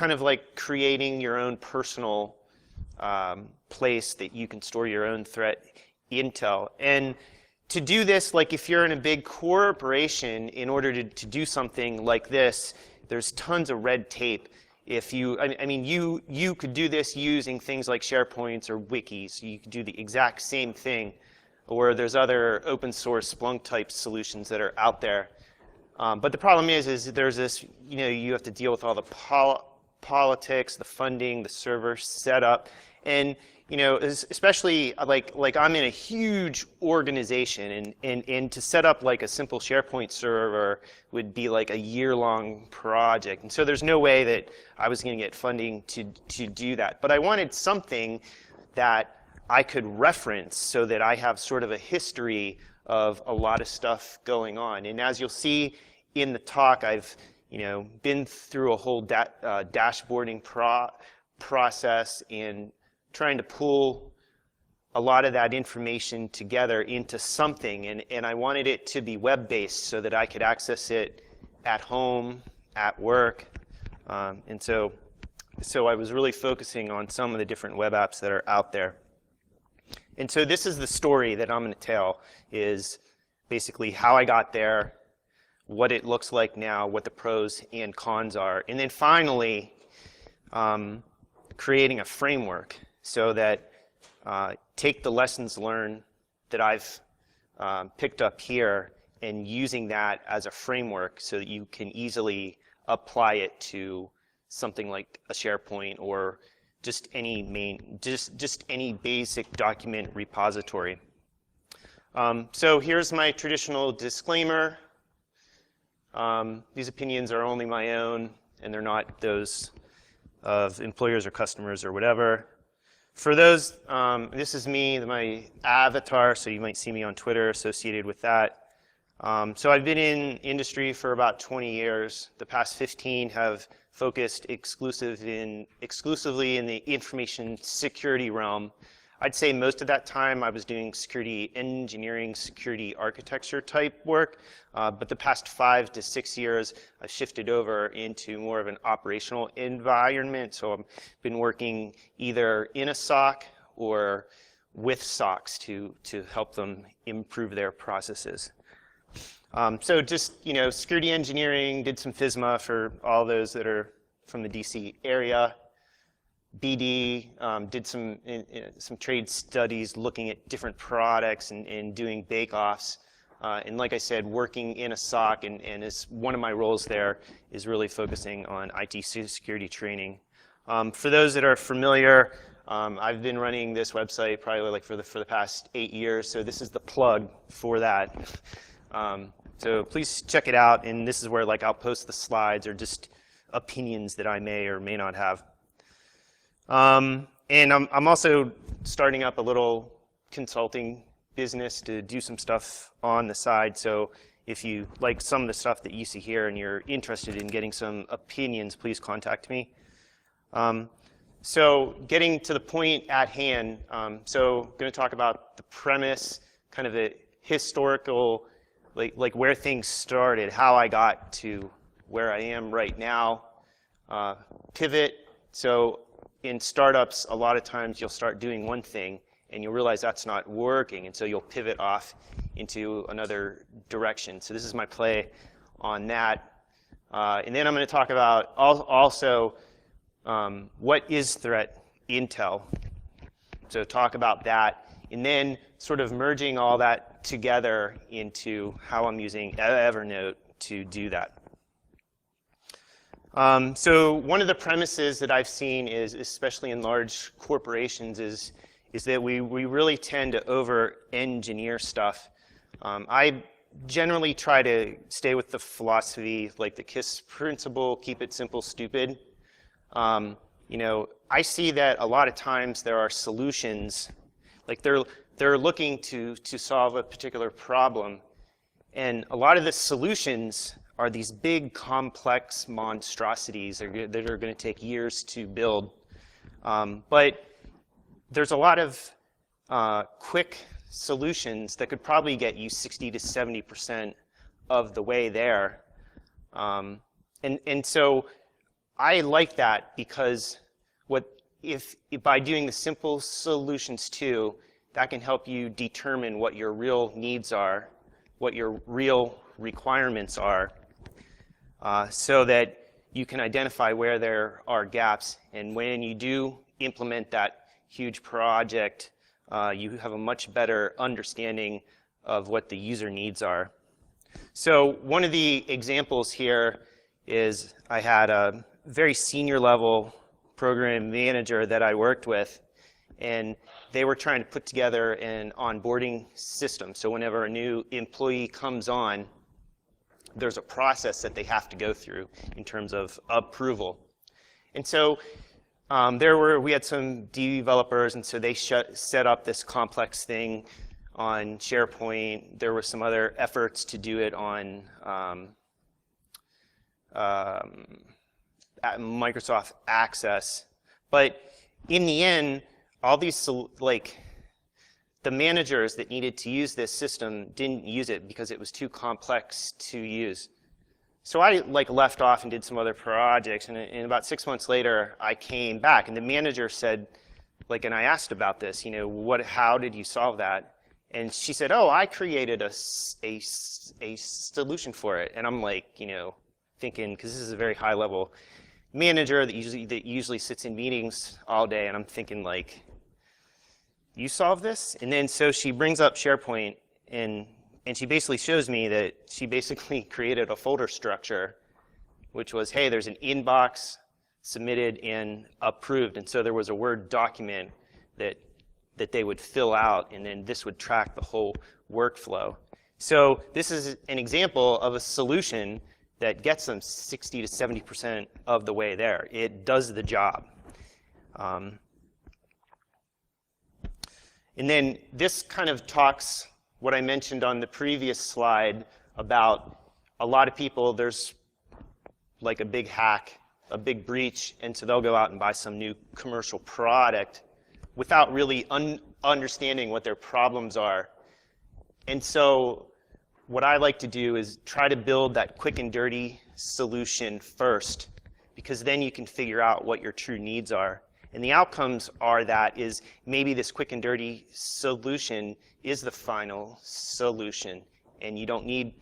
kind of like creating your own personal place that you can store your own threat intel. And to do this, like if you're in a big corporation, in order to do something like this, there's tons of red tape. If you, I mean, you could do this using things like SharePoints or wikis. You could do the exact same thing, or there's other open source Splunk type solutions that are out there. But the problem is there's this, you have to deal with all the politics, the funding, the server setup, and especially like I'm in a huge organization, and to set up like a simple SharePoint server would be like a year-long project. And so there's no way that I was going to get funding to do that. But I wanted something that I could reference so that I have sort of a history of a lot of stuff going on. And as you'll see in the talk, I've been through a whole dashboarding process and trying to pull a lot of that information together into something, and I wanted it to be web-based so that I could access it at home, at work, and so I was really focusing on some of the different web apps that are out there. And so this is the story that I'm going to tell, is basically how I got there, what it looks like now, what the pros and cons are, and then finally creating a framework so that take the lessons learned that I've picked up here and using that as a framework so that you can easily apply it to something like a SharePoint or just any just any basic document repository. So here's my traditional disclaimer. These opinions are only my own, and they're not those of employers or customers or whatever. For those, this is me, my avatar, so you might see me on Twitter associated with that. So I've been in industry for about 20 years. The past 15 have focused exclusively in the information security realm. I'd say most of that time I was doing security engineering, security architecture type work, but the past 5 to 6 years I've shifted over into more of an operational environment. So I've been working either in a SOC or with SOCs to help them improve their processes. So just, security engineering, did some FISMA for all those that are from the DC area. BD, did some trade studies looking at different products and doing bake-offs. And like I said, working in a SOC, and as one of my roles there is really focusing on IT security training. For those that are familiar, I've been running this website probably like for the past 8 years, so this is the plug for that. So please check it out, and this is where like I'll post the slides or just opinions that I may or may not have. And I'm also starting up a little consulting business to do some stuff on the side. So if you like some of the stuff that you see here and you're interested in getting some opinions, please contact me. So getting to the point at hand, so I'm going to talk about the premise, kind of the historical, like where things started, how I got to where I am right now. Pivot. So in startups, a lot of times you'll start doing one thing and you'll realize that's not working, and so you'll pivot off into another direction. So this is my play on that. And then I'm going to talk about also what is threat intel. So talk about that, and then sort of merging all that together into how I'm using Evernote to do that. So one of the premises that I've seen is, especially in large corporations, is that we really tend to over-engineer stuff. I generally try to stay with the philosophy, like the KISS principle, keep it simple, stupid. I see that a lot of times there are solutions, like they're looking to solve a particular problem, and a lot of the solutions are these big, complex monstrosities that are going to take years to build. But there's a lot of quick solutions that could probably get you 60 to 70% of the way there. And so I like that because if by doing the simple solutions too, that can help you determine what your real needs are, what your real requirements are, so that you can identify where there are gaps. And when you do implement that huge project, you have a much better understanding of what the user needs are. So one of the examples here is I had a very senior level program manager that I worked with, and they were trying to put together an onboarding system. So whenever a new employee comes on, there's a process that they have to go through in terms of approval. And so we had some developers, and so they set up this complex thing on SharePoint. There were some other efforts to do it on at Microsoft Access. But in the end, all these, like, the managers that needed to use this system didn't use it because it was too complex to use. So I left off and did some other projects, and about 6 months later, I came back, and the manager said, and I asked about this, how did you solve that? And she said, oh, I created a solution for it. And I'm thinking, because this is a very high level manager that usually sits in meetings all day, and I'm thinking, you solve this? And then so she brings up SharePoint, and she basically shows me that she basically created a folder structure, which was, hey, there's an inbox, submitted, and approved. And so there was a Word document that they would fill out, and then this would track the whole workflow. So this is an example of a solution that gets them 60 to 70% of the way there. It does the job. And then this kind of talks what I mentioned on the previous slide about a lot of people, there's a big hack, a big breach, and so they'll go out and buy some new commercial product without really understanding what their problems are. And so what I like to do is try to build that quick and dirty solution first, because then you can figure out what your true needs are. And the outcomes are that is maybe this quick and dirty solution is the final solution, and you don't need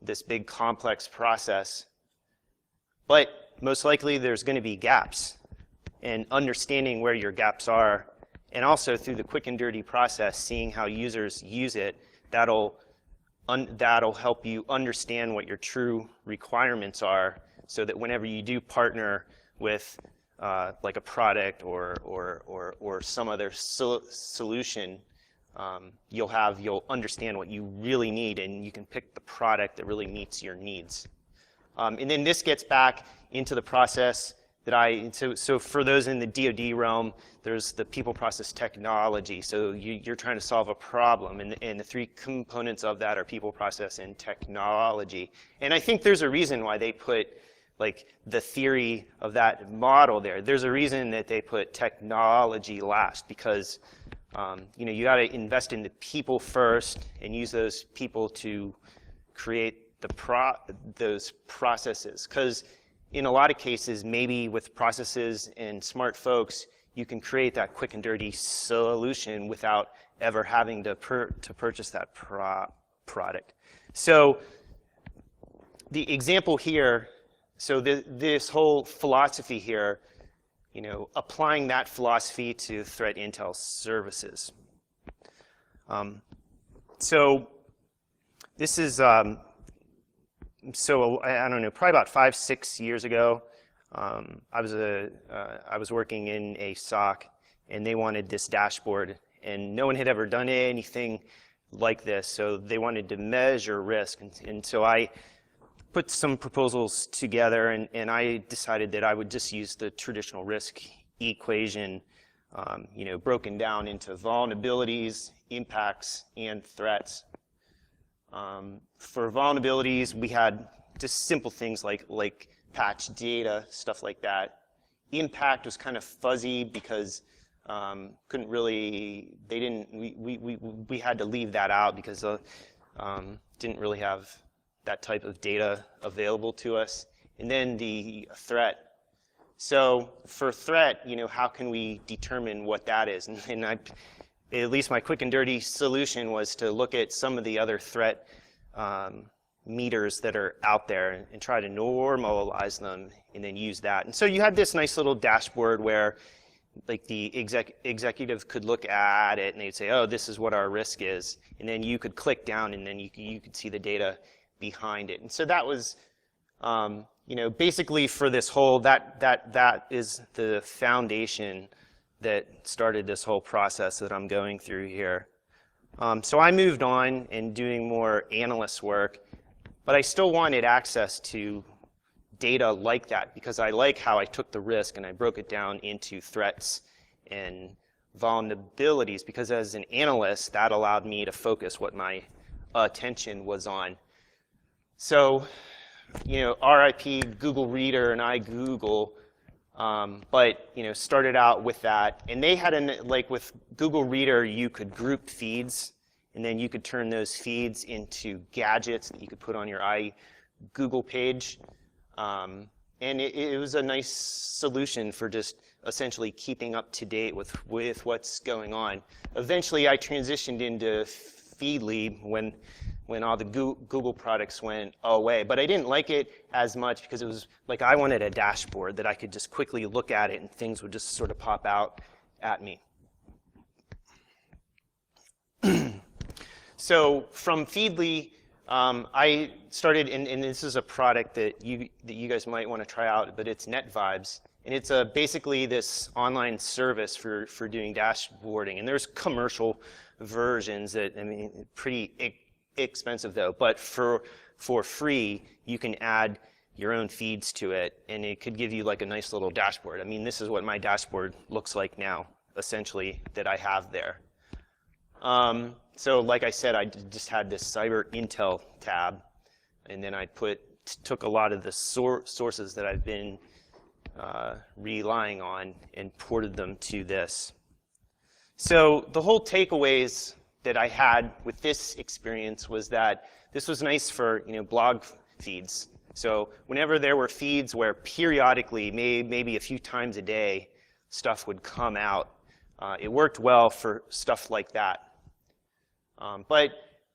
this big complex process. But most likely there's going to be gaps, and understanding where your gaps are, and also through the quick and dirty process, seeing how users use it, that'll help you understand what your true requirements are, so that whenever you do partner with a product or some other solution, you'll understand what you really need, and you can pick the product that really meets your needs. And then this gets back into the process that so for those in the DoD realm, there's the people process technology. So you're trying to solve a problem, and the three components of that are people, process, and technology. And I think there's a reason why they put the theory of that model there. There's a reason that they put technology last, because you got to invest in the people first and use those people to create those processes. Because in a lot of cases, maybe with processes and smart folks, you can create that quick and dirty solution without ever having to purchase that product. So the example here, so this whole philosophy here, applying that philosophy to threat intel services. So this is, so I don't know, probably about 5-6 years ago, I was working in a SOC, and they wanted this dashboard, and no one had ever done anything like this, so they wanted to measure risk, and so I put some proposals together, and I decided that I would just use the traditional risk equation, broken down into vulnerabilities, impacts, and threats. For vulnerabilities, we had just simple things like patch data, stuff like that. Impact was kind of fuzzy because couldn't really, we had to leave that out because didn't really have that type of data available to us. and then the threat. So for threat, how can we determine what that is? And at least my quick and dirty solution was to look at some of the other threat meters that are out there and try to normalize them and then use that. And so you had this nice little dashboard where like the executive could look at it and they'd say, oh, this is what our risk is. And then you could click down and then you could see the data behind it. And so that was, basically for this whole, that is the foundation that started this whole process that I'm going through here. So I moved on and doing more analyst work, but I still wanted access to data like that because I like how I took the risk and I broke it down into threats and vulnerabilities, because as an analyst, that allowed me to focus what my attention was on. So, RIP Google Reader and iGoogle, but started out with that, and they had like with Google Reader, you could group feeds, and then you could turn those feeds into gadgets that you could put on your iGoogle page. And it was a nice solution for just essentially keeping up to date with what's going on. Eventually, I transitioned into Feedly when all the Google products went away. But I didn't like it as much because it was like I wanted a dashboard that I could just quickly look at it and things would just sort of pop out at me. So from Feedly, I started, and this is a product that you guys might want to try out, but it's NetVibes. And it's basically this online service for doing dashboarding. And there's commercial versions that, pretty expensive though, but for free, you can add your own feeds to it, and it could give you like a nice little dashboard. This is what my dashboard looks like now, essentially, that I have there. So like I said, I just had this cyber intel tab, and then I took a lot of the sources that I've been relying on and ported them to this. So the whole takeaways that I had with this experience was that this was nice for blog feeds. So whenever there were feeds where periodically, maybe a few times a day, stuff would come out, it worked well for stuff like that. But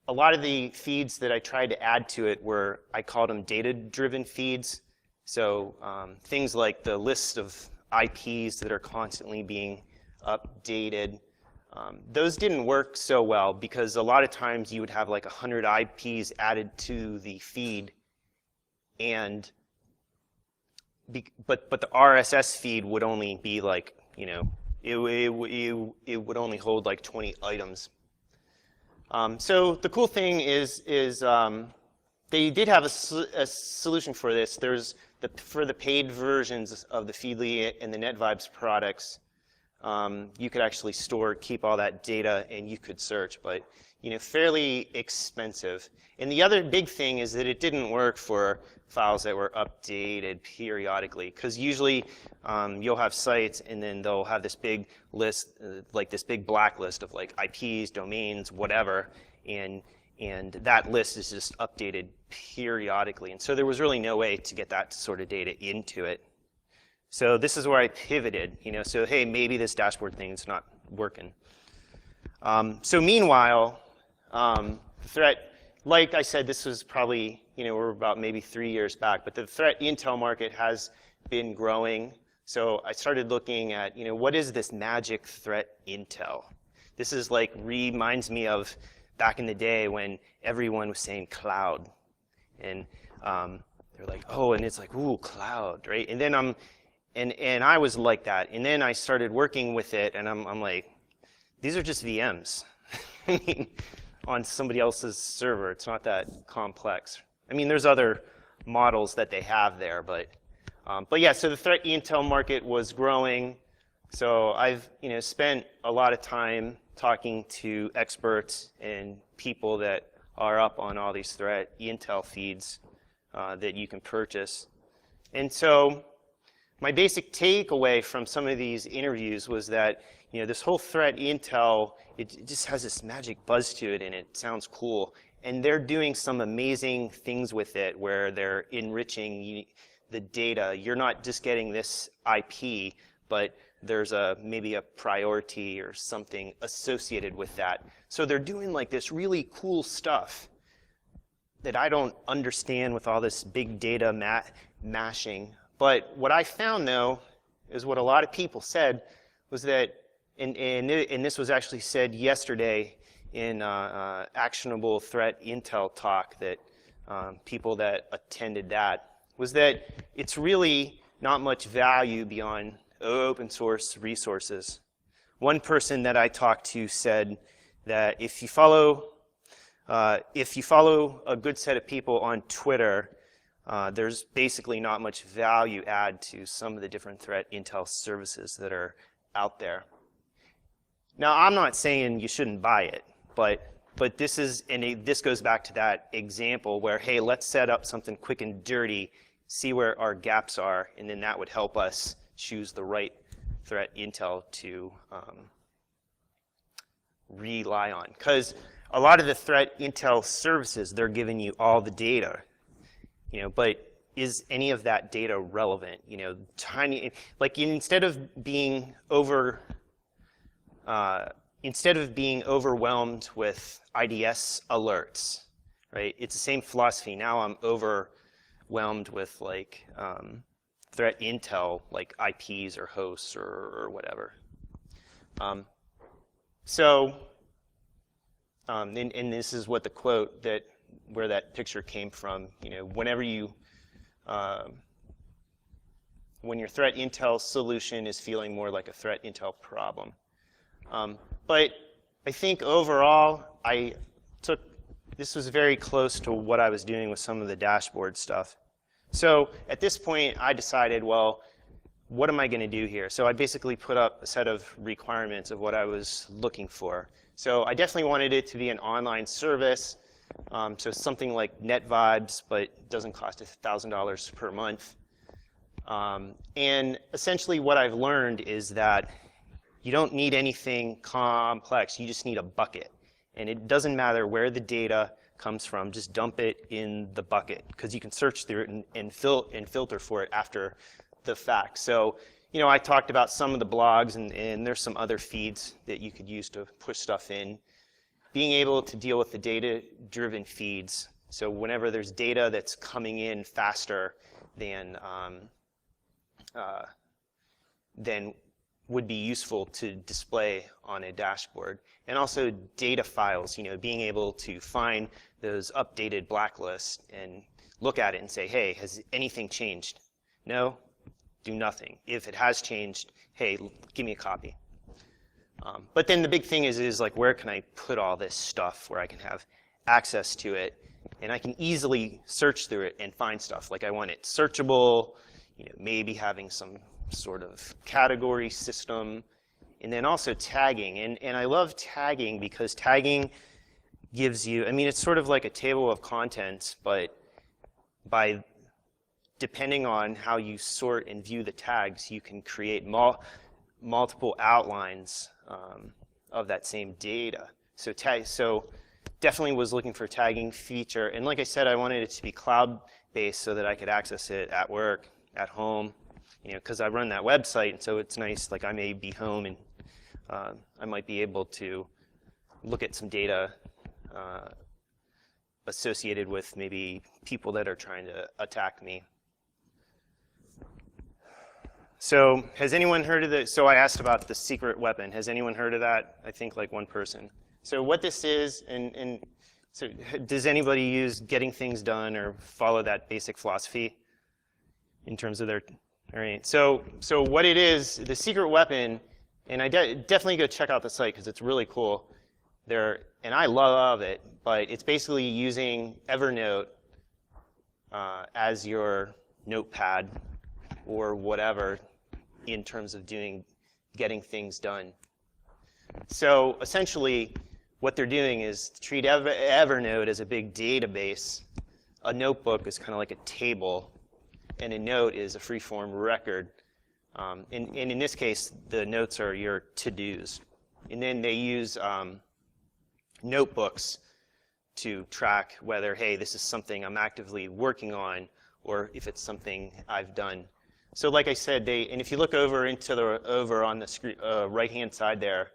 a lot of the feeds that I tried to add to it were, I called them data-driven feeds. So things like the list of IPs that are constantly being updated. Those didn't work so well because a lot of times you would have like 100 IPs added to the feed, and but the RSS feed would only be like, it would only hold like 20 items. So the cool thing is they did have a solution for this. There's for the paid versions of the Feedly and the NetVibes products, you could actually keep all that data, and you could search, but fairly expensive. And the other big thing is that it didn't work for files that were updated periodically, because usually you'll have sites and then they'll have this big list, like this big blacklist of like IPs, domains, whatever, and that list is just updated periodically. And so there was really no way to get that sort of data into it. So this is where I pivoted, so hey, maybe this dashboard thing is not working. So meanwhile, the threat, like I said, this was probably, we're about maybe 3 years back, but the threat intel market has been growing. So I started looking at, what is this magic threat intel? This is like, reminds me of back in the day when everyone was saying cloud. And they're like, oh, and it's like, ooh, cloud, right? And then and I was like that. And then I started working with it, and I'm like, these are just VMs. On somebody else's server. It's not that complex. There's other models that they have there, but yeah, so the threat intel market was growing. So I've spent a lot of time talking to experts and people that are up on all these threat intel feeds that you can purchase. And so my basic takeaway from some of these interviews was that this whole threat intel, it just has this magic buzz to it, and it sounds cool. And they're doing some amazing things with it, where they're enriching the data. You're not just getting this IP, but there's maybe a priority or something associated with that. So they're doing like this really cool stuff that I don't understand with all this big data mashing. But what I found, though, is what a lot of people said was that, and this was actually said yesterday in actionable threat intel talk that people that attended that, was that it's really not much value beyond open source resources. One person that I talked to said that if you follow a good set of people on Twitter, there's basically not much value add to some of the different threat intel services that are out there. Now, I'm not saying you shouldn't buy it, but this is, and this goes back to that example where, hey, let's set up something quick and dirty, see where our gaps are, and then that would help us choose the right threat intel to rely on. Because a lot of the threat intel services, they're giving you all the data, but is any of that data relevant? Like instead of being overwhelmed with IDS alerts, right? It's the same philosophy. Now I'm overwhelmed with like threat intel, like IPs or hosts or whatever. And this is what the quote where that picture came from. Whenever when your threat intel solution is feeling more like a threat intel problem. But I think overall, this was very close to what I was doing with some of the dashboard stuff. So at this point, I decided, well, what am I going to do here? So I basically put up a set of requirements of what I was looking for. So I definitely wanted it to be an online service, so something like NetVibes, but doesn't cost $1,000 per month. And essentially what I've learned is that you don't need anything complex. You just need a bucket. And it doesn't matter where the data comes from. Just dump it in the bucket, because you can search through it and filter for it after the fact. So, I talked about some of the blogs, and there's some other feeds that you could use to push stuff in. Being able to deal with the data-driven feeds. So whenever there's data that's coming in faster than would be useful to display on a dashboard. And also data files, being able to find those updated blacklists and look at it and say, hey, has anything changed? No? Do nothing. If it has changed, hey, give me a copy. But then the big thing is like, where can I put all this stuff where I can have access to it, and I can easily search through it and find stuff. Like I want it searchable, maybe having some sort of category system, and then also tagging. And I love tagging because tagging gives you, it's sort of like a table of contents, but depending on how you sort and view the tags, you can create multiple outlines of that same data. So definitely was looking for tagging feature. And like I said, I wanted it to be cloud-based so that I could access it at work, at home, because I run that website, and so it's nice, like I may be home and I might be able to look at some data associated with maybe people that are trying to attack me. So has anyone heard of the, so I asked about the secret weapon. Has anyone heard of that? I think like one person. So what this is, and so does anybody use getting things done or follow that basic philosophy in terms of their, all right. So what it is, the secret weapon, and I definitely go check out the site because it's really cool. And I love it, but it's basically using Evernote as your notepad or whatever in terms of getting things done. So essentially, what they're doing is treat Evernote as a big database. A notebook is kind of like a table, and a note is a free-form record. And in this case, the notes are your to-dos. And then they use notebooks to track whether, hey, this is something I'm actively working on, or if it's something I've done. So like I said, and if you look over on the screen, right-hand side there,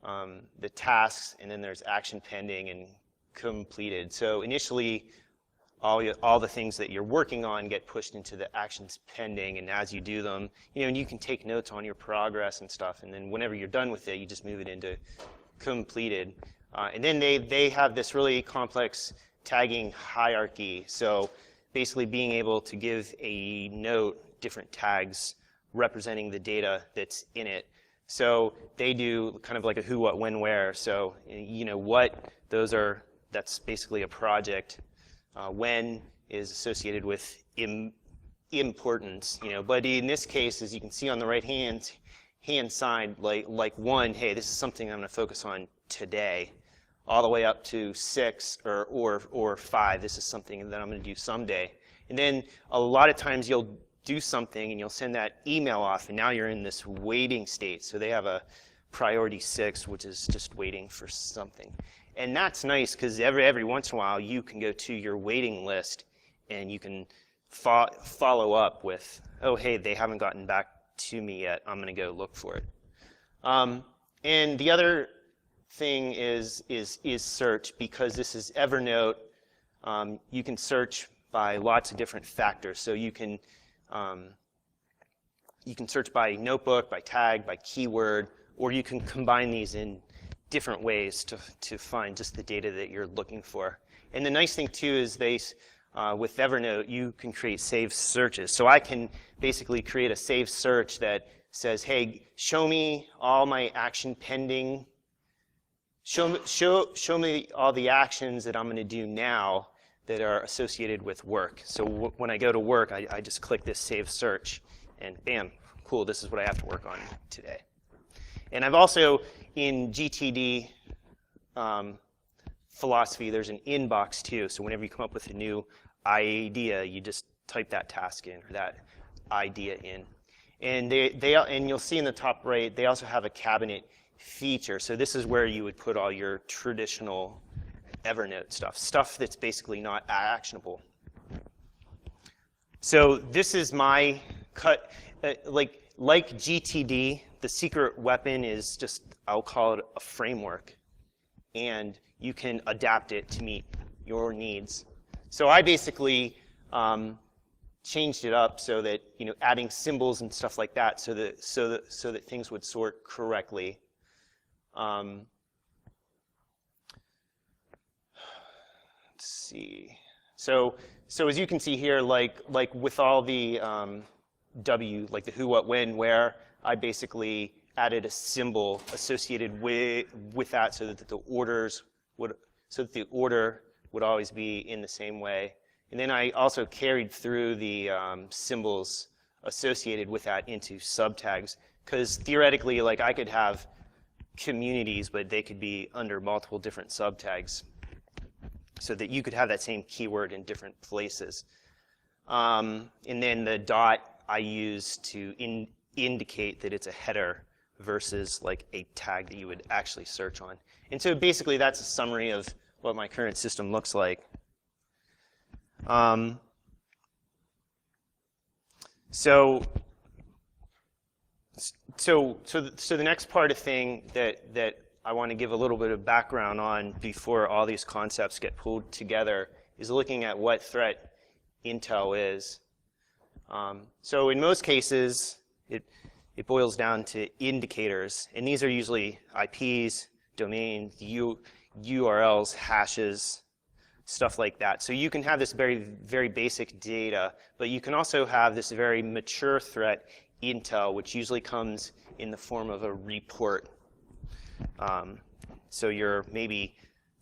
the tasks, and then there's action pending and completed. So initially, all the things that you're working on get pushed into the actions pending, and as you do them, and you can take notes on your progress and stuff, and then whenever you're done with it, you just move it into completed. And then they have this really complex tagging hierarchy. So basically being able to give a note different tags representing the data that's in it. So they do kind of like a who, what, when, where. So that's basically a project. When is associated with importance, But in this case, as you can see on the right hand side, like 1, hey, this is something I'm going to focus on today, all the way up to 6 or 5, this is something that I'm going to do someday. And then a lot of times you'll do something and you'll send that email off, and now you're in this waiting state. So they have a priority 6, which is just waiting for something. And that's nice because every once in a while you can go to your waiting list and you can follow up with, oh, hey, they haven't gotten back to me yet. I'm going to go look for it. And the other thing is search, because this is Evernote. You can search by lots of different factors. So you can search by notebook, by tag, by keyword, or you can combine these in different ways to find just the data that you're looking for. And the nice thing too is with Evernote, you can create saved searches. So I can basically create a saved search that says, hey, show me all my action pending. Show me all the actions that I'm going to do now that are associated with work. So when I go to work, I just click this save search, and bam, cool, this is what I have to work on today. And I've also, in GTD philosophy, there's an inbox too. So whenever you come up with a new idea, you just type that task in or that idea in. And and you'll see in the top right, they also have a cabinet feature. So this is where you would put all your traditional Evernote stuff that's basically not actionable. So this is my cut, like GTD, the secret weapon is just, I'll call it a framework, and you can adapt it to meet your needs. So I basically changed it up so that, adding symbols and stuff like that, so that things would sort correctly. Let's see. So as you can see here, like with all the W, like the who, what, when, where, I basically added a symbol associated with that so that the order would always be in the same way. And then I also carried through the symbols associated with that into subtags, because theoretically, like, I could have communities, but they could be under multiple different subtags, so that you could have that same keyword in different places. And then the dot I use to indicate that it's a header versus like a tag that you would actually search on. And so basically that's a summary of what my current system looks like. So the next part of thing that I want to give a little bit of background on before all these concepts get pulled together is looking at what threat intel is. So in most cases, it boils down to indicators, and these are usually IPs, domains, URLs, hashes, stuff like that. So you can have this very, very basic data, but you can also have this very mature threat intel, which usually comes in the form of a report. So you're maybe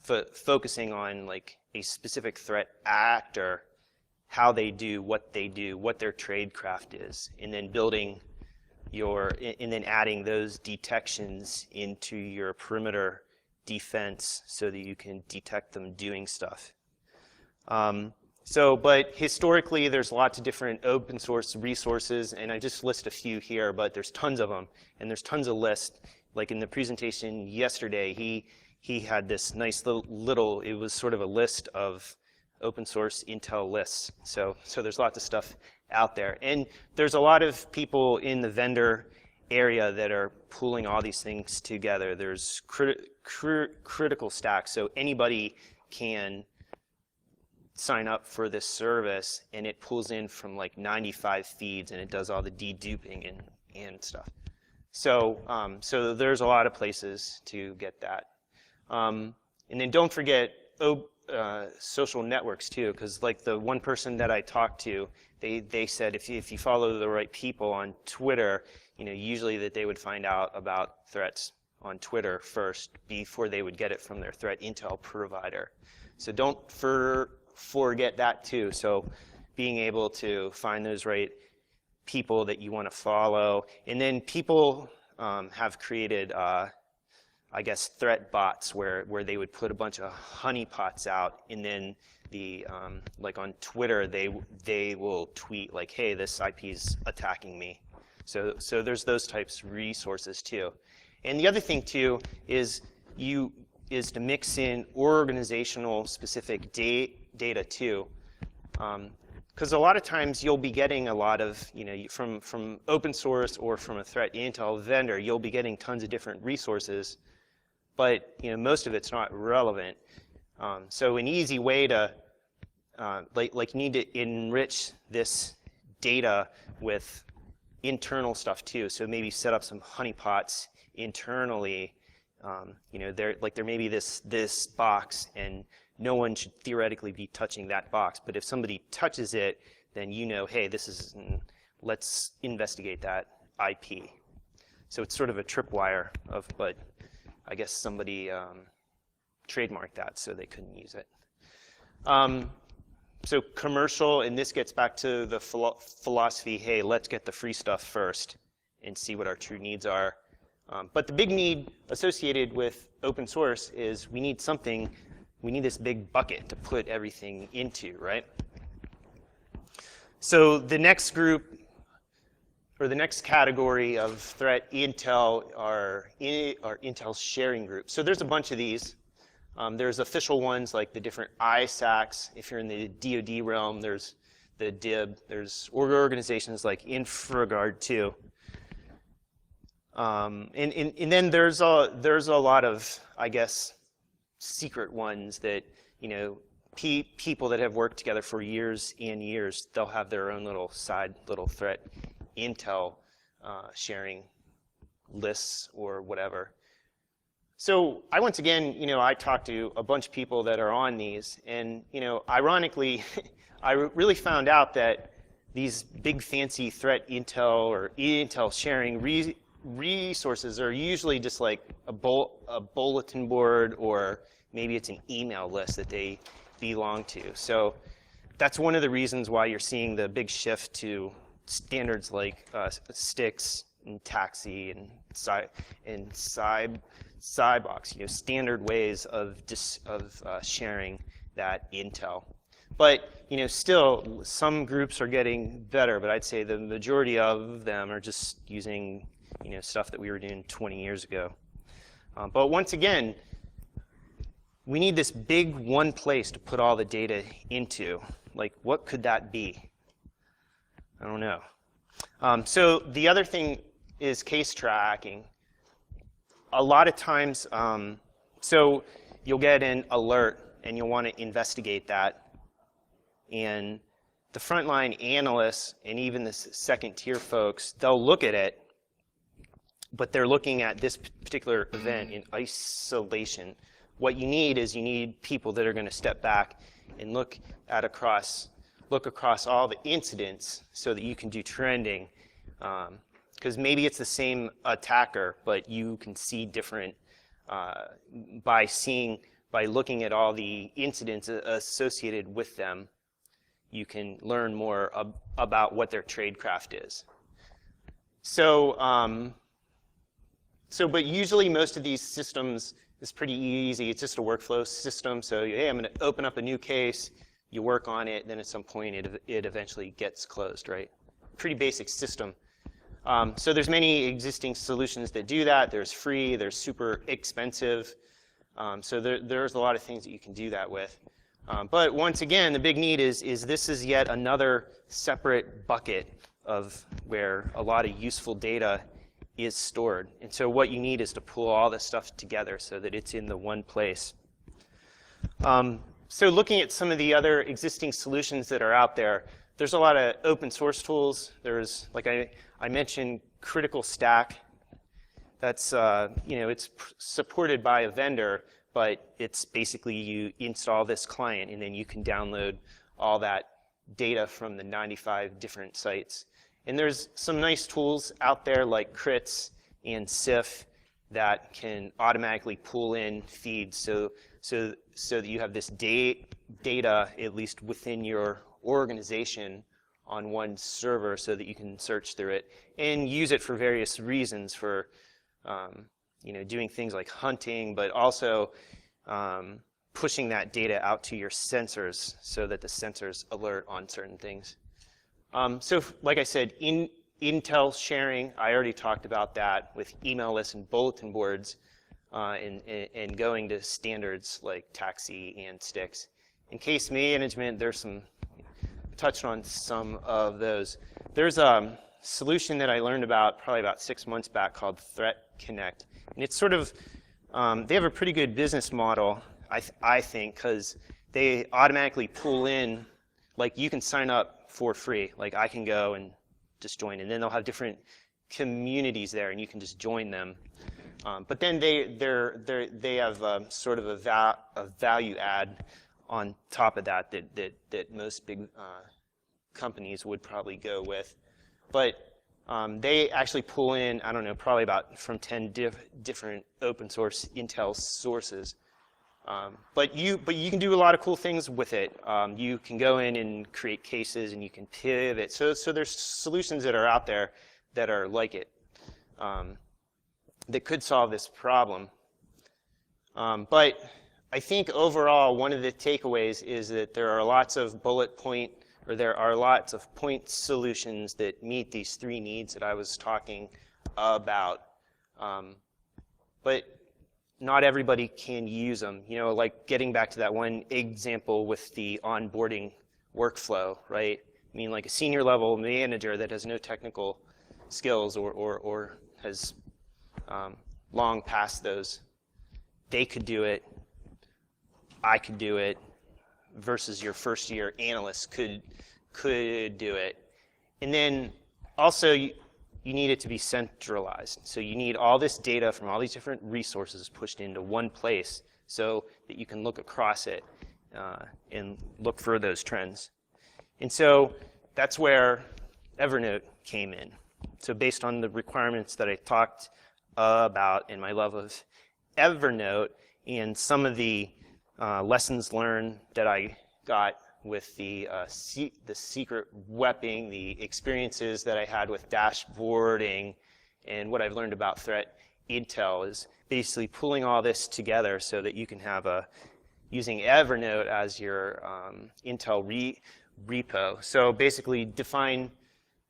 focusing on like a specific threat actor, how they do, what their tradecraft is, and then and then adding those detections into your perimeter defense so that you can detect them doing stuff. But historically, there's lots of different open source resources, and I just list a few here, but there's tons of them, and there's tons of lists. Like in the presentation yesterday, he had this nice little, it was sort of a list of open source Intel lists. So there's lots of stuff out there. And there's a lot of people in the vendor area that are pulling all these things together. There's critical stacks, so anybody can sign up for this service, and it pulls in from like 95 feeds, and it does all the deduping and stuff. So so there's a lot of places to get that. And then don't forget social networks too, because like the one person that I talked to, they said if you follow the right people on Twitter, usually that they would find out about threats on Twitter first before they would get it from their threat intel provider. So don't forget that too. So being able to find those right people that you want to follow. And then people have created, I guess, threat bots where they would put a bunch of honeypots out, and then like on Twitter, they will tweet like, hey, this IP is attacking me. So there's those types of resources too. And the other thing too is to mix in organizational specific data too. Because a lot of times you'll be getting a lot of, from open source or from a threat intel vendor, you'll be getting tons of different resources, but most of it's not relevant. So an easy way to, like you need to enrich this data with internal stuff too. So maybe set up some honeypots internally. There may be this box, and no one should theoretically be touching that box. But if somebody touches it, then hey, let's investigate that IP. So it's sort of a tripwire but I guess somebody trademarked that, so they couldn't use it. So commercial, and this gets back to the philosophy, hey, let's get the free stuff first and see what our true needs are. But the big need associated with open source is we need this big bucket to put everything into, right? So the next group, or the next category of threat intel are intel sharing groups. So there's a bunch of these. There's official ones like the different ISACs. If you're in the DoD realm, there's the DIB. There's organizations like InfraGard too. And then there's a lot of, I guess, secret ones that people that have worked together for years and years, they'll have their own little threat intel sharing lists or whatever. So once again, I talked to a bunch of people that are on these, and ironically, I really found out that these big fancy threat intel or intel sharing resources are usually just like a bulletin board, or maybe it's an email list that they belong to. So that's one of the reasons why you're seeing the big shift to standards like STIX and TAXI and Cybox, standard ways of sharing that intel. But still, some groups are getting better, but I'd say the majority of them are just using stuff that we were doing 20 years ago. But once again, we need this big one place to put all the data into. Like, what could that be? I don't know. So the other thing is case tracking. A lot of times, so you'll get an alert, and you'll want to investigate that. And the frontline analysts and even the second-tier folks, they'll look at it, but they're looking at this particular event in isolation. What you need people that are going to step back and look across all the incidents so that you can do trending. Because maybe it's the same attacker, but you can see different by looking at all the incidents associated with them. You can learn more about what their tradecraft is. But usually most of these systems is pretty easy. It's just a workflow system. So hey, I'm going to open up a new case. You work on it, then at some point it eventually gets closed, right? Pretty basic system. So there's many existing solutions that do that. There's free, there's super expensive. So there's a lot of things that you can do that with. But once again, the big need is this is yet another separate bucket of where a lot of useful data is stored. And so what you need is to pull all this stuff together so that it's in the one place. So looking at some of the other existing solutions that are out there, there's a lot of open source tools. There's, like I mentioned, Critical Stack. That's, it's supported by a vendor, but it's basically you install this client and then you can download all that data from the 95 different sites. And there's some nice tools out there like Crits and SIF that can automatically pull in feeds so that you have this data, at least within your organization, on one server so that you can search through it and use it for various reasons for doing things like hunting, but also pushing that data out to your sensors so that the sensors alert on certain things. So like I said, Intel sharing, I already talked about that with email lists and bulletin boards and going to standards like Taxi and Sticks. In case management, there's some, touched on some of those. There's a solution that I learned about probably about 6 months back called Threat Connect. And it's sort of, they have a pretty good business model, I think, because they automatically pull in, like you can sign up for free. Like I can go and just join, and then they'll have different communities there, and you can just join them. But then they have sort of a value add on top of that most big companies would probably go with. But they actually pull in, I don't know, probably about from 10 different open source Intel sources. But you can do a lot of cool things with it. You can go in and create cases, and you can pivot. So there's solutions that are out there that are like it, that could solve this problem. But I think overall, one of the takeaways is that there are lots of point solutions that meet these three needs that I was talking about. But not everybody can use them. Like getting back to that one example with the onboarding workflow, right? I mean, like a senior level manager that has no technical skills or has long past those, they could do it. I could do it, versus your first year analyst could do it. And then also you need it to be centralized. So you need all this data from all these different resources pushed into one place so that you can look across it and look for those trends. And so that's where Evernote came in. So based on the requirements that I talked about and my love of Evernote and some of the lessons learned that I got with the secret weaping, the experiences that I had with dashboarding, and what I've learned about threat intel is basically pulling all this together so that you can have using Evernote as your Intel repo. So basically define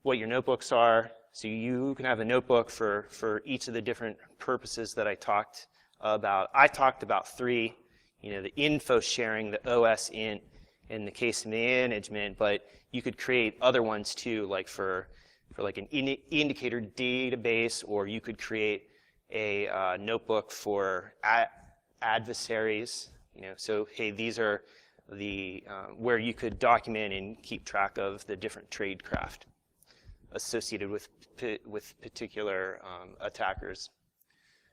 what your notebooks are. So you can have a notebook for each of the different purposes that I talked about. I talked about three, the info sharing, the OS int, and the case management, but you could create other ones too, like for like an indicator database, or you could create a notebook for adversaries. So hey, these are the where you could document and keep track of the different tradecraft associated with particular attackers.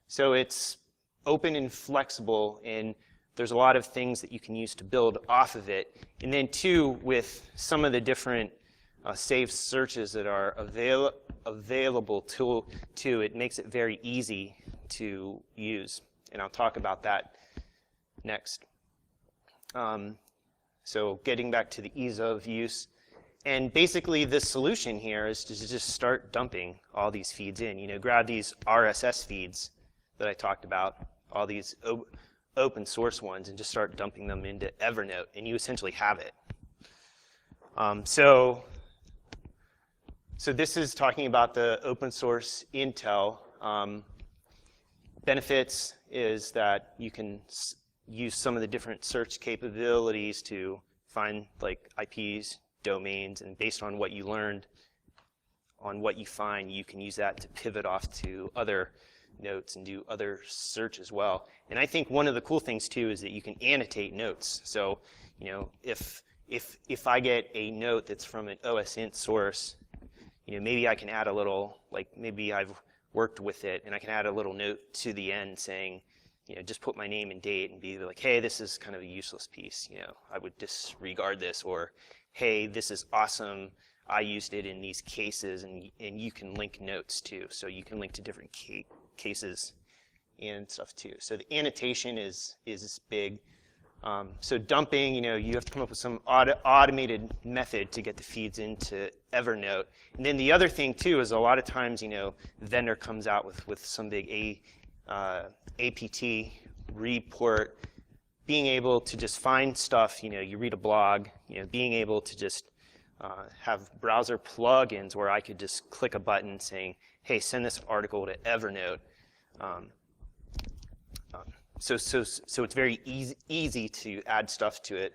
So it's open and flexible, and there's a lot of things that you can use to build off of it. And then two, with some of the different saved searches that are available to it makes it very easy to use. And I'll talk about that next. So getting back to the ease of use. And basically the solution here is to just start dumping all these feeds in. Grab these RSS feeds that I talked about, all these open source ones, and just start dumping them into Evernote, and you essentially have it. So this is talking about the open source Intel. Benefits is that you can use some of the different search capabilities to find like IPs, domains, and based on what you learned, on what you find, you can use that to pivot off to other notes and do other search as well. And I think one of the cool things too is that you can annotate notes. So, you know, if I get a note that's from an OSINT source, you know, maybe I can add a little, like maybe I've worked with it and I can add a little note to the end saying, you know, just put my name and date and be like, hey, this is kind of a useless piece, you know, I would disregard this, or hey, this is awesome, I used it in these cases, and you can link notes too, so you can link to different cases and stuff too. So the annotation is big. So dumping, you know, you have to come up with some automated method to get the feeds into Evernote. And then the other thing too is a lot of times, you know, the vendor comes out with some big APT report. Being able to just find stuff, you know, you read a blog, you know, being able to just have browser plugins where I could just click a button saying, hey, send this article to Evernote. So it's very easy to add stuff to it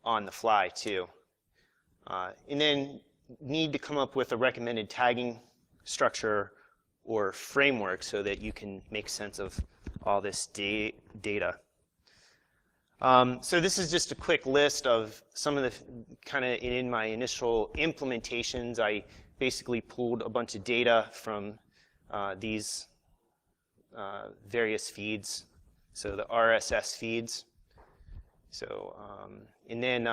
on the fly too. And then need to come up with a recommended tagging structure or framework so that you can make sense of all this data. So this is just a quick list of some of the kind of in my initial implementations. I basically pulled a bunch of data from these various feeds. So the RSS feeds. So and then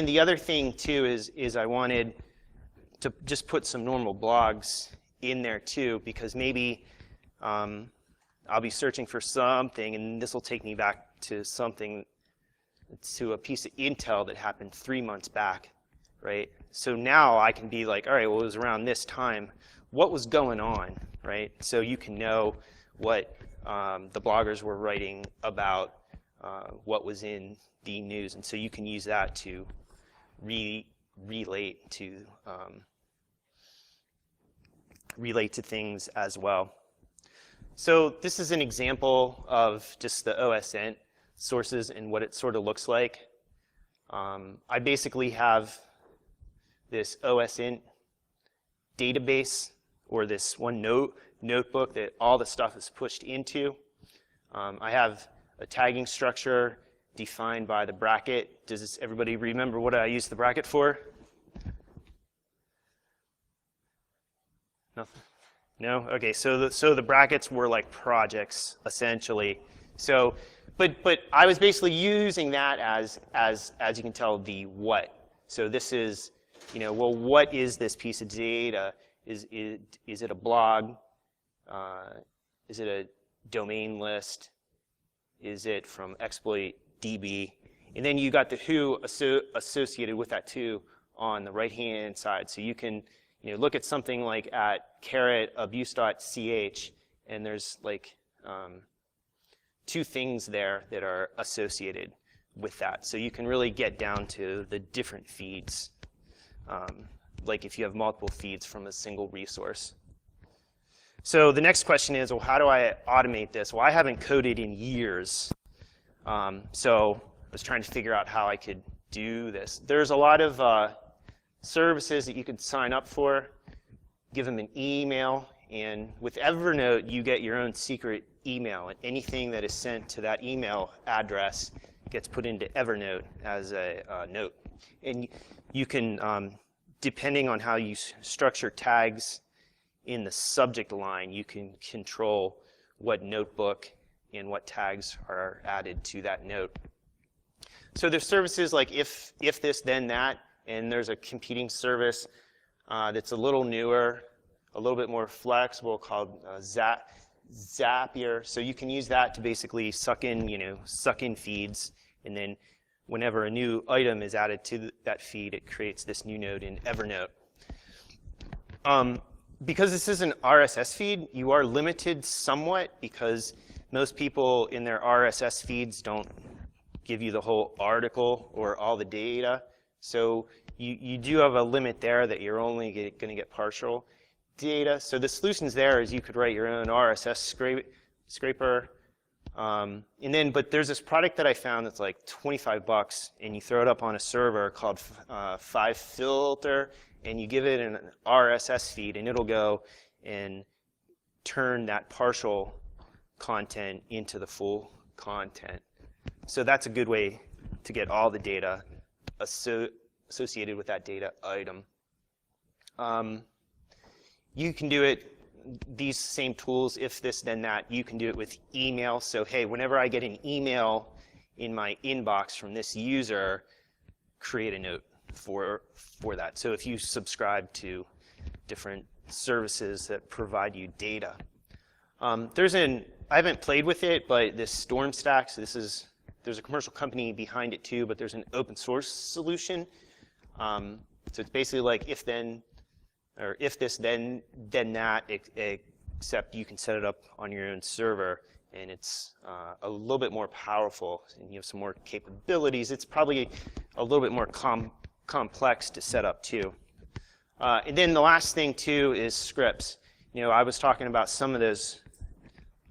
the other thing too is I wanted to just put some normal blogs in there too, because maybe I'll be searching for something and this will take me back to something, to a piece of intel that happened 3 months back, right? So now I can be like, all right, well, it was around this time. What was going on, right? So you can know what the bloggers were writing about, what was in the news, and so you can use that to relate to things as well. So this is an example of just the OSINT sources and what it sort of looks like. I basically have this OSINT database, or this one notebook that all the stuff is pushed into. I have a tagging structure defined by the bracket. Does everybody remember what I used the bracket for? Nothing? No? Okay, so the brackets were like projects, essentially. So, but I was basically using that as you can tell, the what. So this is, you know, well, what is this piece of data? Is it a blog? Is it a domain list? Is it from exploit DB? And then you got the who associated with that too on the right-hand side. So you can, you know, look at something like at @abuse.ch, and there's like 2 things there that are associated with that. So you can really get down to the different feeds, like if you have multiple feeds from a single resource. So the next question is, well, how do I automate this? Well, I haven't coded in years. So I was trying to figure out how I could do this. There's a lot of services that you could sign up for, give them an email, and with Evernote, you get your own secret email, and anything that is sent to that email address gets put into Evernote as a note. And you can, depending on how you structure tags in the subject line, you can control what notebook and what tags are added to that note. So there's services like if this, then that, and there's a competing service that's a little newer, a little bit more flexible, called Zapier. So you can use that to basically suck in feeds, and then whenever a new item is added to that feed, it creates this new node in Evernote. Because this is an RSS feed, you are limited somewhat, because most people in their RSS feeds don't give you the whole article or all the data. So you do have a limit there that you're only going to get partial data. So the solutions there is you could write your own RSS scraper. But there's this product that I found that's like 25 bucks, and you throw it up on a server called 5Filter, and you give it an RSS feed, and it'll go and turn that partial content into the full content. So that's a good way to get all the data associated with that data item. You can do it, these same tools, if this then that, you can do it with email. So hey, whenever I get an email in my inbox from this user, create a note for that. So if you subscribe to different services that provide you data. I haven't played with it, but this Storm Stack, so there's a commercial company behind it too, but there's an open source solution. So it's basically like if then, or if this then that, except you can set it up on your own server, and it's a little bit more powerful, and you have some more capabilities. It's probably a little bit more complex to set up too. And then the last thing too is scripts. I was talking about some of those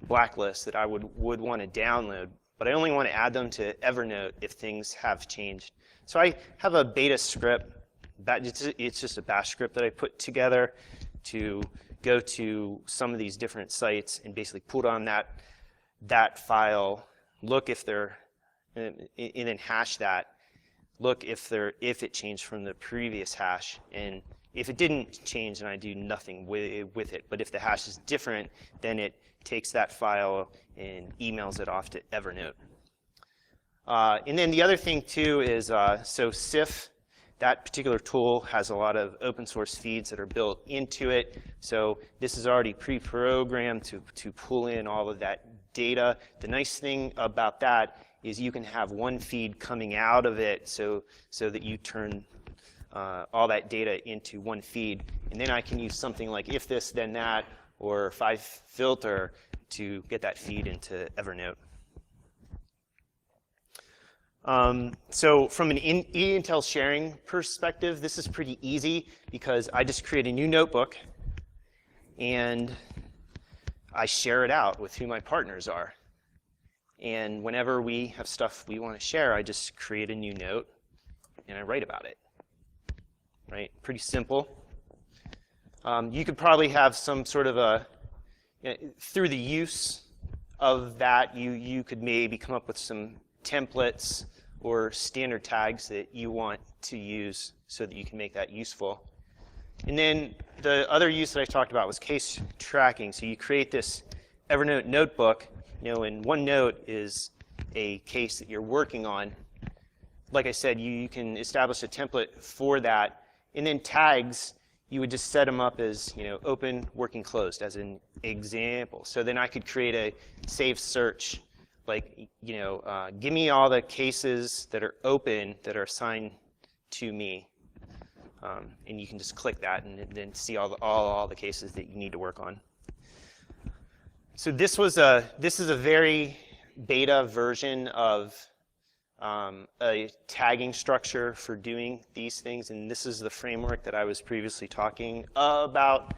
blacklists that I would want to download, but I only want to add them to Evernote if things have changed. So I have a beta script. It's just a bash script that I put together to go to some of these different sites and basically put on that file, look if they're, and then hash that, look if it changed from the previous hash, and if it didn't change, then I do nothing with it. But if the hash is different, then it takes that file and emails it off to Evernote. And then the other thing too is, so CIF, that particular tool has a lot of open source feeds that are built into it. So this is already pre-programmed to pull in all of that data. The nice thing about that is you can have one feed coming out of it so that you turn all that data into one feed. And then I can use something like if this, then that, or 5Filter to get that feed into Evernote. So from an Intel sharing perspective, this is pretty easy because I just create a new notebook and I share it out with who my partners are. And whenever we have stuff we want to share, I just create a new note and I write about it. Right? Pretty simple. You could probably have some sort of through the use of that, you could maybe come up with some templates or standard tags that you want to use so that you can make that useful. And then the other use that I talked about was case tracking. So you create this Evernote notebook, and one note is a case that you're working on. Like I said, you can establish a template for that. And then tags, you would just set them up as open, working, closed as an example. So then I could create a save search, like give me all the cases that are open that are assigned to me, and you can just click that and then see all the cases that you need to work on. So this is a very beta version of a tagging structure for doing these things, and this is the framework that I was previously talking about.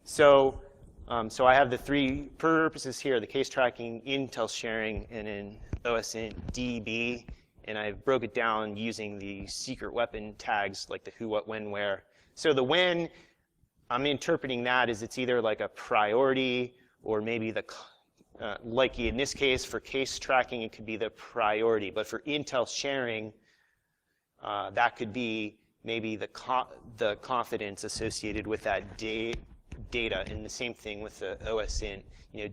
So I have the three purposes here: the case tracking, Intel sharing, and then OSINT DB. And I broke it down using the secret weapon tags like the who, what, when, where. So the when, I'm interpreting that as it's either like a priority or maybe like in this case for case tracking, it could be the priority. But for Intel sharing, that could be maybe the confidence associated with that data, and the same thing with the OSINT.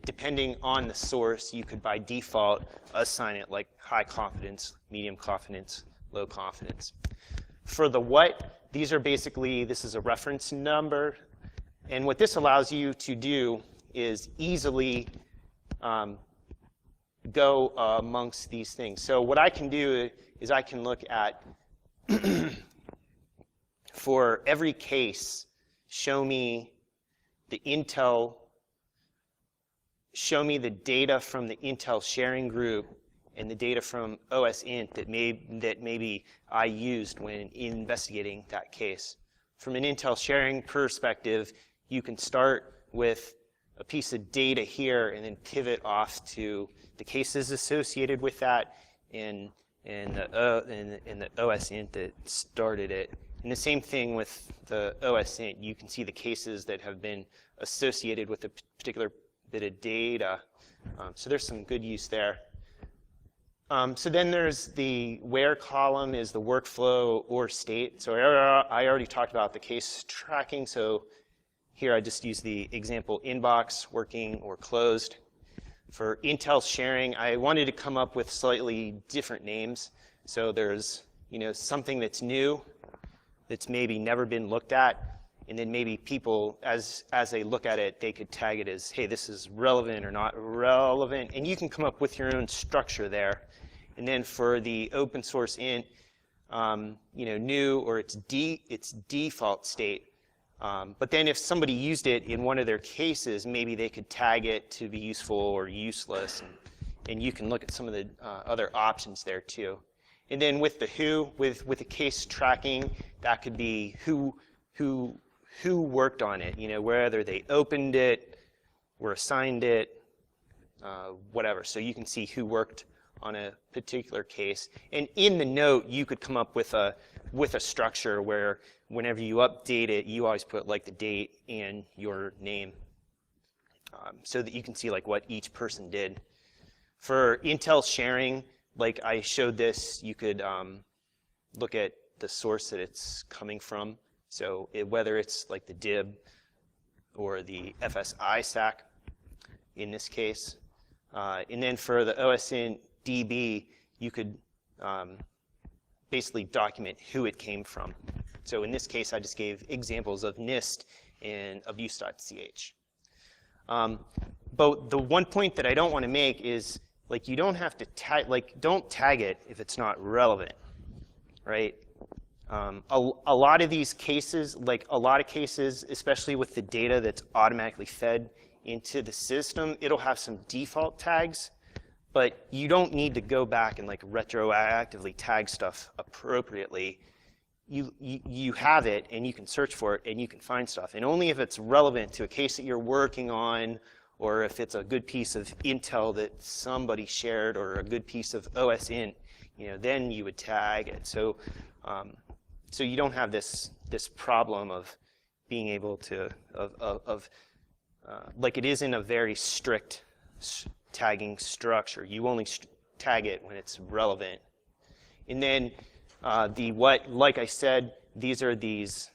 Depending on the source, you could by default assign it like high confidence, medium confidence, low confidence. For the what, these are basically, this is a reference number, and what this allows you to do is easily go amongst these things. So what I can do is I can look at, for every case, show me the data from the Intel sharing group and the data from OSINT that maybe I used when investigating that case. From an Intel sharing perspective, you can start with a piece of data here and then pivot off to the cases associated with that and the OS int that started it. And the same thing with the OS int. You can see the cases that have been associated with a particular bit of data. So there's some good use there. So then there's the where column is the workflow or state. So I already talked about the case tracking. So here I just use the example inbox, working or closed. For Intel sharing, I wanted to come up with slightly different names. So there's something that's new, that's maybe never been looked at, and then maybe people, as they look at it, they could tag it as, hey, this is relevant or not relevant, and you can come up with your own structure there. And then for the open source int, new or its default state. But then if somebody used it in one of their cases, maybe they could tag it to be useful or useless, and you can look at some of the other options there too. And then with the who, with the case tracking, that could be who worked on it, whether they opened it, were assigned it, whatever. So you can see who worked on a particular case. And in the note, you could come up with a structure where whenever you update it, you always put like the date and your name, so that you can see like what each person did. For Intel sharing, like I showed this, you could look at the source that it's coming from. So whether it's like the DIB or the FSI stack in this case. And then for the OSINT DB, you could basically document who it came from. So in this case, I just gave examples of NIST and abuse.ch. But the one point that I don't want to make is, like, you don't have to tag, don't tag it if it's not relevant, right? A lot of these cases, especially with the data that's automatically fed into the system, it'll have some default tags, but you don't need to go back and like retroactively tag stuff appropriately. You have it and you can search for it and you can find stuff. And only if it's relevant to a case that you're working on, or if it's a good piece of intel that somebody shared, or a good piece of OSINT, then you would tag it. So you don't have this problem of being able to like it isn't a very strict tagging structure. You only tag it when it's relevant. And then like I said, these are these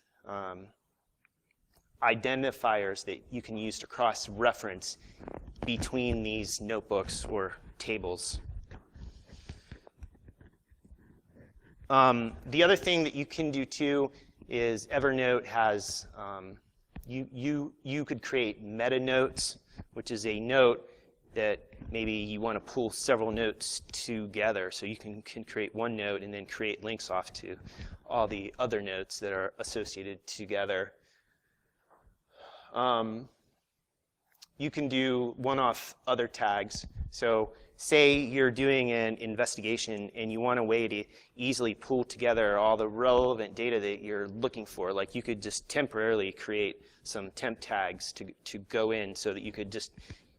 identifiers that you can use to cross-reference between these notebooks or tables. The other thing that you can do too is Evernote has, you could create meta notes, which is a note that maybe you want to pull several notes together. So you can create one note and then create links off to all the other notes that are associated together. You can do one-off other tags. So say you're doing an investigation and you want a way to easily pull together all the relevant data that you're looking for. Like you could just temporarily create some temp tags to go in so that you could just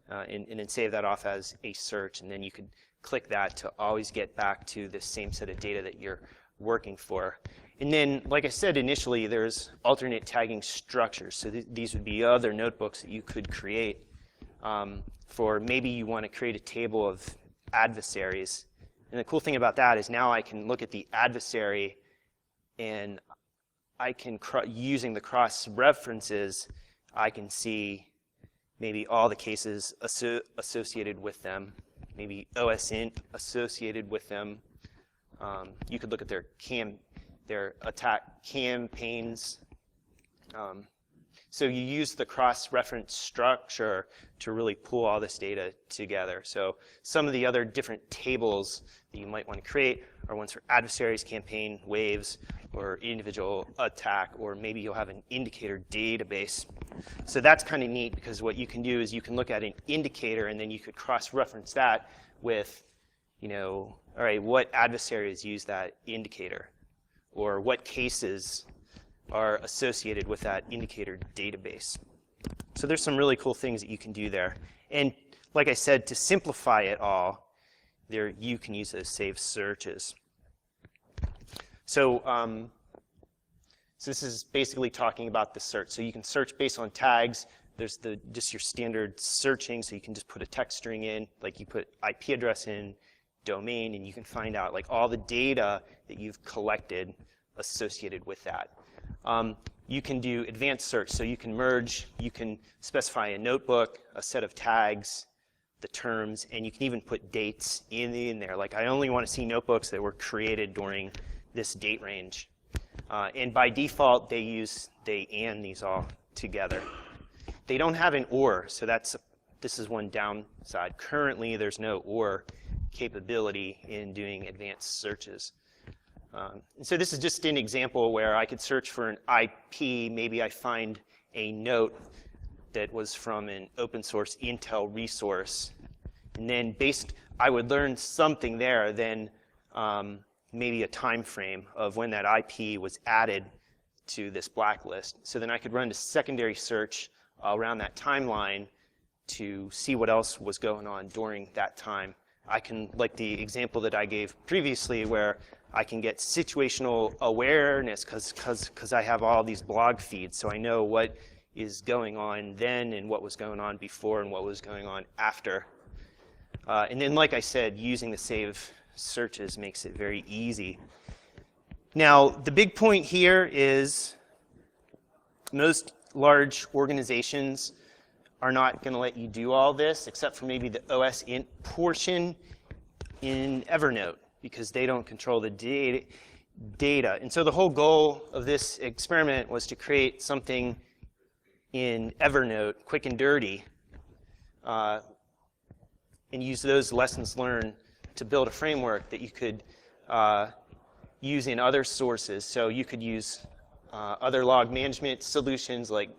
and then save that off as a search, and then you could click that to always get back to the same set of data that you're working for. And then, like I said initially, there's alternate tagging structures. So these would be other notebooks that you could create for maybe you want to create a table of adversaries. And the cool thing about that is now I can look at the adversary and I can, using the cross-references, I can see maybe all the cases associated with them, maybe OSINT associated with them. You could look at their attack campaigns. So you use the cross-reference structure to really pull all this data together. So some of the other different tables that you might want to create are ones for adversaries, campaign, waves, or individual attack, or maybe you'll have an indicator database. So that's kind of neat, because what you can do is you can look at an indicator and then you could cross-reference that with, all right, what adversaries use that indicator, or what cases are associated with that indicator database. So there's some really cool things that you can do there. And like I said, to simplify it all, there you can use those saved searches. So, so this is basically talking about the search. So you can search based on tags. There's just your standard searching, so you can just put a text string in, like you put IP address in, domain, and you can find out like all the data that you've collected associated with that. You can do advanced search, so you can merge, you can specify a notebook, a set of tags, the terms, and you can even put dates in there. Like I only want to see notebooks that were created during this date range. And by default, they and these all together. They don't have an or, so this is one downside. Currently, there's no or capability in doing advanced searches. And so this is just an example where I could search for an IP. Maybe I find a note that was from an open source Intel resource. And then I would learn something there, then maybe a time frame of when that IP was added to this blacklist. So then I could run a secondary search around that timeline to see what else was going on during that time. I can, like the example that I gave previously, where I can get situational awareness because I have all these blog feeds, so I know what is going on then and what was going on before and what was going on after. And then, like I said, using the save searches makes it very easy. Now, the big point here is most large organizations are not going to let you do all this, except for maybe the OS int portion in Evernote, because they don't control the data. And so the whole goal of this experiment was to create something in Evernote, quick and dirty, and use those lessons learned to build a framework that you could use in other sources. So you could use other log management solutions like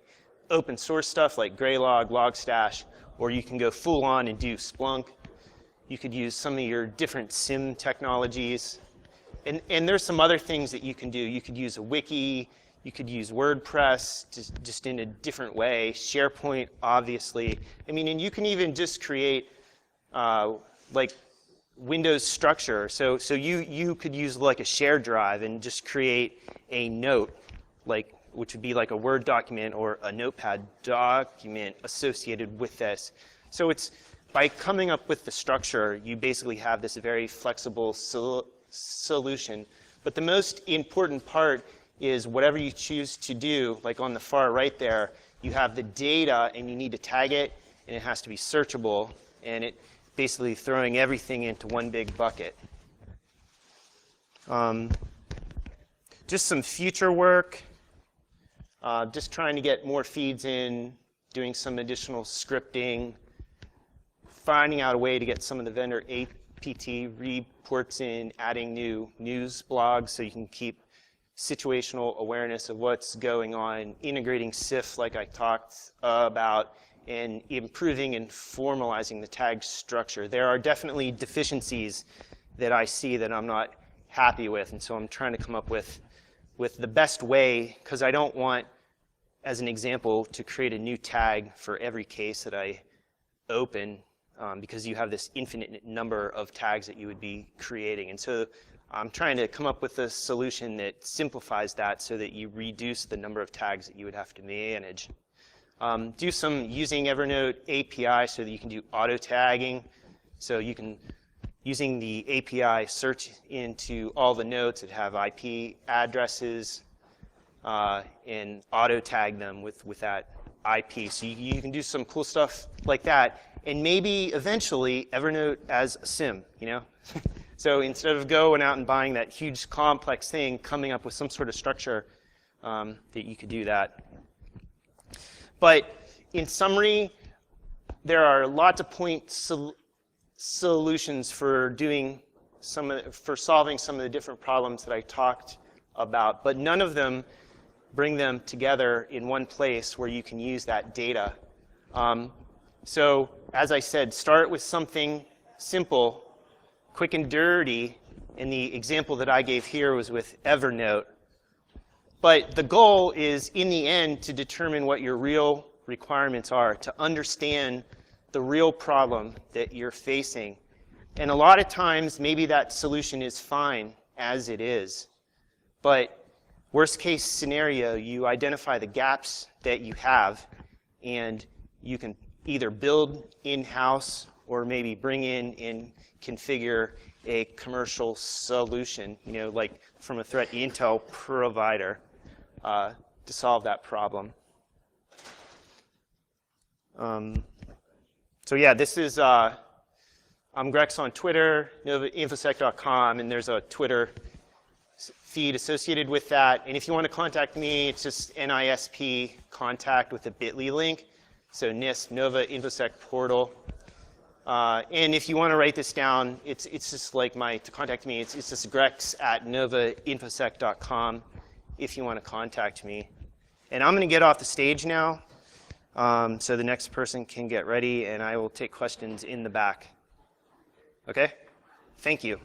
open source stuff like Graylog, Logstash, or you can go full on and do Splunk. You could use some of your different SIM technologies. And there's some other things that you can do. You could use a wiki, you could use WordPress just in a different way, SharePoint, obviously. I mean, and you can even just create like Windows structure. So you could use like a shared drive and just create a note, which would be like a Word document or a Notepad document associated with this. So it's by coming up with the structure, you basically have this very flexible solution. But the most important part is whatever you choose to do, like on the far right there, you have the data and you need to tag it, and it has to be searchable, and it basically throwing everything into one big bucket. Just some future work, just trying to get more feeds in, doing some additional scripting, finding out a way to get some of the vendor APT reports in, adding new news blogs so you can keep situational awareness of what's going on, integrating SIF like I talked about, and improving and formalizing the tag structure. There are definitely deficiencies that I see that I'm not happy with, and so I'm trying to come up with the best way, because I don't want, as an example, to create a new tag for every case that I open, because you have this infinite number of tags that you would be creating. And so I'm trying to come up with a solution that simplifies that so that you reduce the number of tags that you would have to manage. Do some using Evernote API so that you can do auto tagging. So you can, using the API, search into all the notes that have IP addresses and auto tag them with that IP. So you can do some cool stuff like that. And maybe eventually Evernote as a SIM, you know? So instead of going out and buying that huge complex thing, coming up with some sort of structure that you could do that. But in summary, there are lots of point solutions for solving some of the different problems that I talked about, but none of them bring them together in one place where you can use that data. So as I said, start with something simple, quick and dirty, and the example that I gave here was with Evernote. But the goal is, in the end, to determine what your real requirements are to understand the real problem that you're facing. And a lot of times, maybe that solution is fine as it is. But worst case scenario, you identify the gaps that you have, and you can either build in-house or maybe bring in and configure a commercial solution, like from a threat intel provider to solve that problem. So yeah, this is, I'm Grecs on Twitter, novainfosec.com, and there's a Twitter feed associated with that. And if you want to contact me, it's just NISP contact with a bit.ly link. So NISP, Nova InfoSec Portal. And if you want to write this down, it's just like to contact me, it's just grecs@novainfosec.com if you want to contact me. And I'm going to get off the stage now, so the next person can get ready, and I will take questions in the back. Okay? Thank you.